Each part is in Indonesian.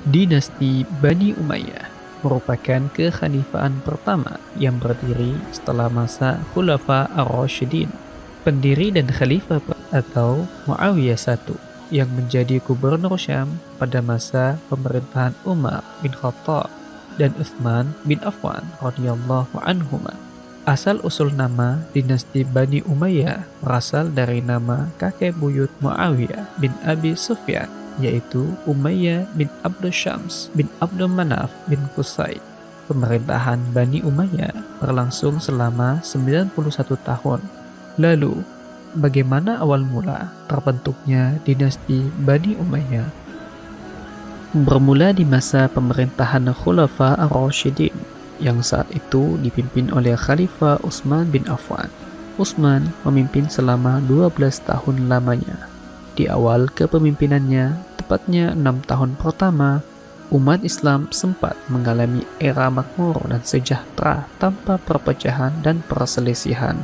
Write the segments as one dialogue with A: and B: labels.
A: Dinasti Bani Umayyah merupakan kekhalifahan pertama yang berdiri setelah masa Khulafa ar-Rasyidin. Pendiri dan khalifah atau Muawiyah I yang menjadi gubernur Syam pada masa pemerintahan Umar bin Khattab dan Utsman bin Affan radhiyallahu anhuma. Asal-usul nama dinasti Bani Umayyah berasal dari nama kakek buyut Muawiyah bin Abi Sufyan, yaitu Umayyah bin Abdul Syams bin Abdul Manaf bin Qusay. Pemerintahan Bani Umayyah berlangsung selama 91 tahun. Lalu, bagaimana awal mula terbentuknya dinasti Bani Umayyah? Bermula di masa pemerintahan Khulafa ar-Rasyidin yang saat itu dipimpin oleh Khalifah Utsman bin Affan. Utsman memimpin selama 12 tahun lamanya. Di awal kepemimpinannya, tepatnya 6 tahun pertama, umat Islam sempat mengalami era makmur dan sejahtera tanpa perpecahan dan perselisihan.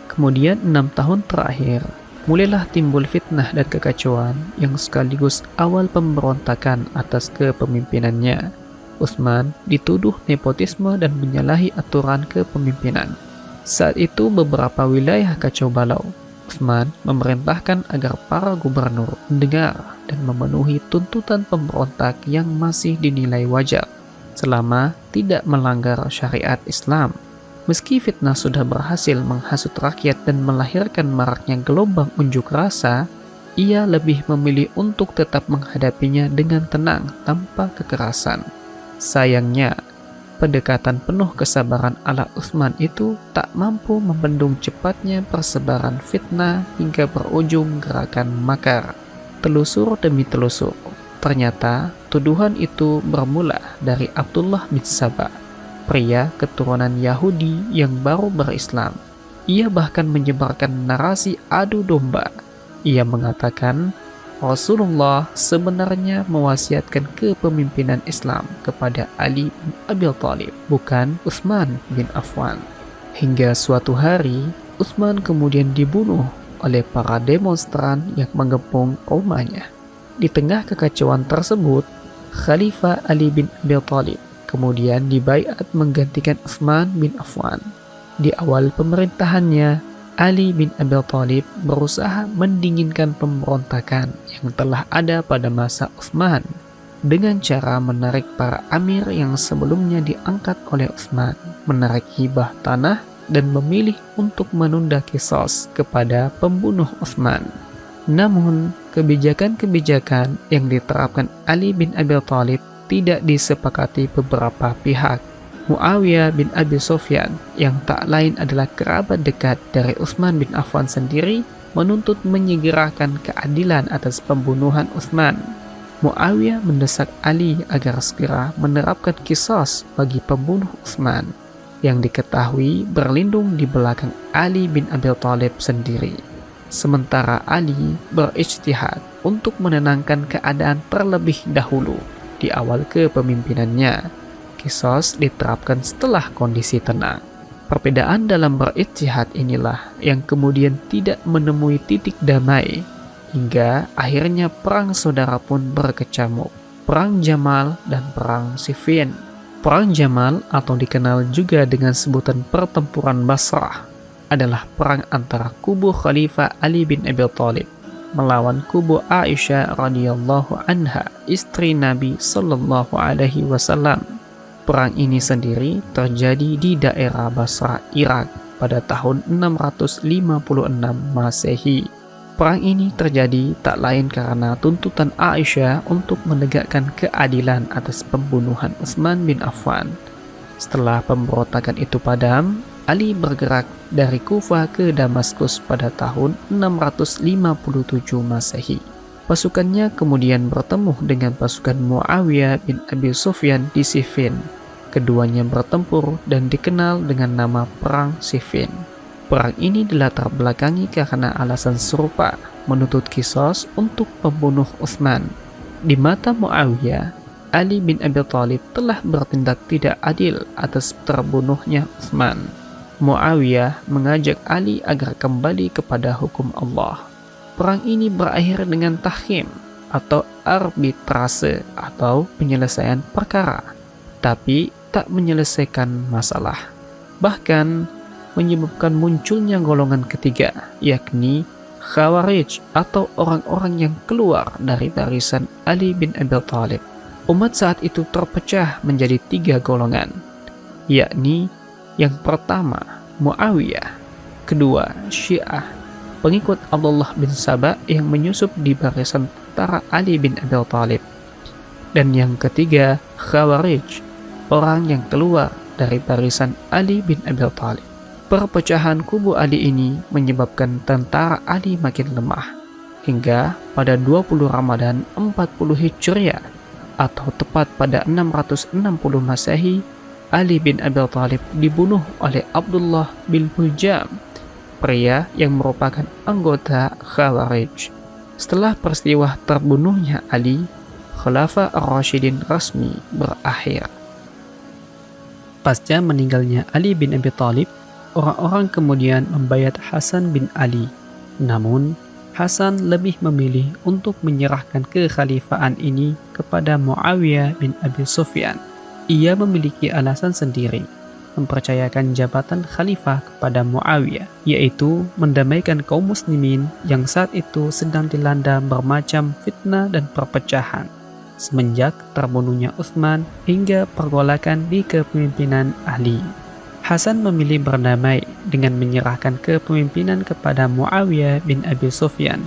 A: Kemudian 6 tahun terakhir, mulailah timbul fitnah dan kekacauan yang sekaligus awal pemberontakan atas kepemimpinannya. Utsman dituduh nepotisme dan menyalahi aturan kepemimpinan. Saat itu beberapa wilayah kacau balau. Utsman memerintahkan agar para gubernur mendengar dan memenuhi tuntutan pemberontak yang masih dinilai wajar selama tidak melanggar syariat Islam. Meski fitnah sudah berhasil menghasut rakyat dan melahirkan maraknya gelombang unjuk rasa, ia lebih memilih untuk tetap menghadapinya dengan tenang tanpa kekerasan. Sayangnya, pendekatan penuh kesabaran ala Utsman itu tak mampu membendung cepatnya persebaran fitnah hingga berujung gerakan makar. Telusur demi telusur, ternyata tuduhan itu bermula dari Abdullah bin Sabah, pria keturunan Yahudi yang baru berislam. Ia bahkan menyebarkan narasi adu domba. Ia mengatakan Rasulullah sebenarnya mewasiatkan kepemimpinan Islam kepada Ali bin Abi Thalib, bukan Utsman bin Affan. Hingga suatu hari, Utsman kemudian dibunuh oleh para demonstran yang mengepung rumahnya. Di tengah kekacauan tersebut, Khalifah Ali bin Abi Thalib kemudian dibaiat menggantikan Utsman bin Affan. Di awal pemerintahannya, Ali bin Abi Thalib berusaha mendinginkan pemberontakan yang telah ada pada masa Utsman dengan cara menarik para amir yang sebelumnya diangkat oleh Utsman, menarik hibah tanah, dan memilih untuk menunda qisas kepada pembunuh Utsman. Namun, kebijakan-kebijakan yang diterapkan Ali bin Abi Thalib tidak disepakati beberapa pihak. Muawiyah bin Abi Sufyan, yang tak lain adalah kerabat dekat dari Utsman bin Affan sendiri, menuntut menyegerakan keadilan atas pembunuhan Utsman. Muawiyah mendesak Ali agar segera menerapkan qisas bagi pembunuh Utsman, yang diketahui berlindung di belakang Ali bin Abi Thalib sendiri. Sementara Ali berijtihad untuk menenangkan keadaan terlebih dahulu di awal kepemimpinannya. Qisas diterapkan setelah kondisi tenang. Perbedaan dalam berijtihad inilah yang kemudian tidak menemui titik damai, hingga akhirnya perang saudara pun berkecamuk. Perang Jamal dan Perang Siffin. Perang Jamal, atau dikenal juga dengan sebutan Pertempuran Basrah, adalah perang antara kubu Khalifah Ali bin Abi Thalib melawan kubu Aisyah radhiyallahu anha, istri Nabi sallallahu alaihi wasallam. Perang ini sendiri terjadi di daerah Basrah, Irak pada tahun 656 Masehi. Perang ini terjadi tak lain karena tuntutan Aisyah untuk menegakkan keadilan atas pembunuhan Utsman bin Affan. Setelah pemberontakan itu padam, Ali bergerak dari Kufah ke Damaskus pada tahun 657 Masehi. Pasukannya kemudian bertemu dengan pasukan Muawiyah bin Abi Sufyan di Siffin. Keduanya bertempur dan dikenal dengan nama Perang Siffin. Perang ini dilatar belakangi karena alasan serupa, menuntut qisas untuk pembunuh Utsman. Di mata Muawiyah, Ali bin Abi Thalib telah bertindak tidak adil atas terbunuhnya Utsman. Muawiyah mengajak Ali agar kembali kepada hukum Allah. Perang ini berakhir dengan tahkim atau arbitrase atau penyelesaian perkara, tapi tak menyelesaikan masalah. Bahkan menyebabkan munculnya golongan ketiga, yakni Khawarij atau orang-orang yang keluar dari barisan Ali bin Abi Thalib. Umat saat itu terpecah menjadi 3 golongan, yakni yang pertama Muawiyah, kedua Syiah, pengikut Abdullah bin Saba yang menyusup di barisan tentara Ali bin Abi Thalib, dan yang ketiga Khawarij, orang yang keluar dari barisan Ali bin Abi Thalib. Perpecahan kubu Ali ini menyebabkan tentara Ali makin lemah, hingga pada 20 Ramadan 40 Hijriah atau tepat pada 660 Masehi, Ali bin Abi Thalib dibunuh oleh Abdullah bin Muljam, pria yang merupakan anggota Khawarij. Setelah peristiwa terbunuhnya Ali, Khulafa ar-Rasyidin resmi berakhir. Pasca meninggalnya Ali bin Abi Thalib, orang-orang kemudian membayat Hasan bin Ali. Namun, Hasan lebih memilih untuk menyerahkan kekhalifahan ini kepada Muawiyah bin Abi Sufyan. Ia memiliki alasan sendiri mempercayakan jabatan khalifah kepada Muawiyah, yaitu mendamaikan kaum muslimin yang saat itu sedang dilanda bermacam fitnah dan perpecahan semenjak terbunuhnya Utsman hingga pergolakan di kepemimpinan Ali. Hasan memilih berdamai dengan menyerahkan kepemimpinan kepada Muawiyah bin Abi Sufyan.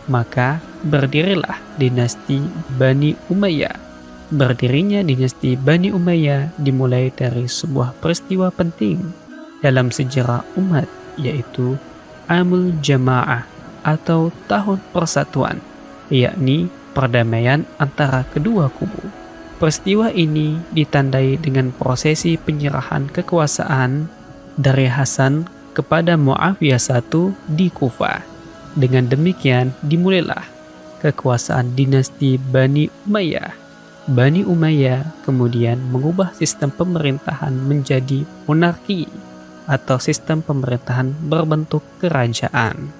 A: Maka berdirilah dinasti Bani Umayyah. Berdirinya dinasti Bani Umayyah dimulai dari sebuah peristiwa penting dalam sejarah umat, yaitu Amul Jama'ah atau Tahun Persatuan, yakni perdamaian antara kedua kubu. Peristiwa ini ditandai dengan prosesi penyerahan kekuasaan dari Hasan kepada Muawiyah I di Kufah. Dengan demikian dimulailah kekuasaan dinasti Bani Umayyah. Bani Umayyah kemudian mengubah sistem pemerintahan menjadi monarki atau sistem pemerintahan berbentuk kerajaan.